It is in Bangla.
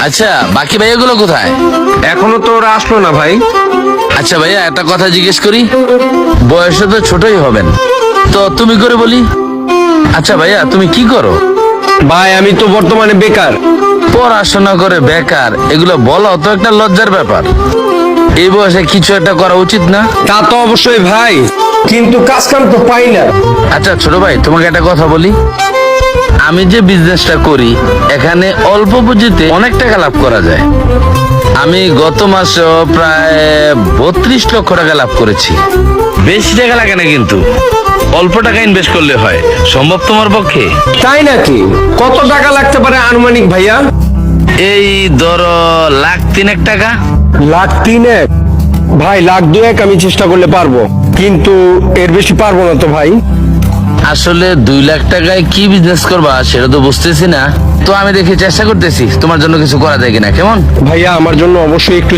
আচ্ছা, বাকি ভাইয়াগুলো কোথায়? এখনো তো ওরা আসলো না ভাই। আচ্ছা ভাইয়া, একটা কথা জিজ্ঞেস করি, বয়সে তো ছোটই হবেন, তো তুমি করে বলি। আচ্ছা ভাইয়া, তুমি কি করো? ভাই আমি তো বর্তমানে বেকার। পড়াশোনা করে বেকার, এগুলো বলো তো একটা লজ্জার ব্যাপার। এই বয়সে কিছু একটা করা উচিত না? তা তো অবশ্যই ভাই, কিন্তু কাজ কাম তো পাই না। আচ্ছা ছোট ভাই, তোমাকে একটা কথা বলি, আমি যে বিজনেসটা করি এখানে অল্প পুঁজিতে অনেক টাকা লাভ করা যায়। আমি গত মাসেও প্রায় 32 লক্ষ টাকা লাভ করেছি। বেশি টাকা লাগে না, কিন্তু অল্প টাকা ইনভেস্ট করলে হয়। সম্ভব তোমার পক্ষে? তাই নাকি? কত টাকা লাগতে পারে আনুমানিক ভাইয়া? এই ধরো 1,03,000 টাকা। লাখ তিনেক? ভাই লাখ দুয়েক আমি চেষ্টা করলে পারবো, কিন্তু এর বেশি পারবো না তো ভাই। আসলে 2 লাখ টাকায় কি বিজনেস করবা সেটা তো বুঝতেছি না, তো আমি দেখি চেষ্টা করতেছি তোমার জন্য কিছু করা যায় কিনা। কেমন? ভাইয়া আমার জন্য অবশ্যই একটু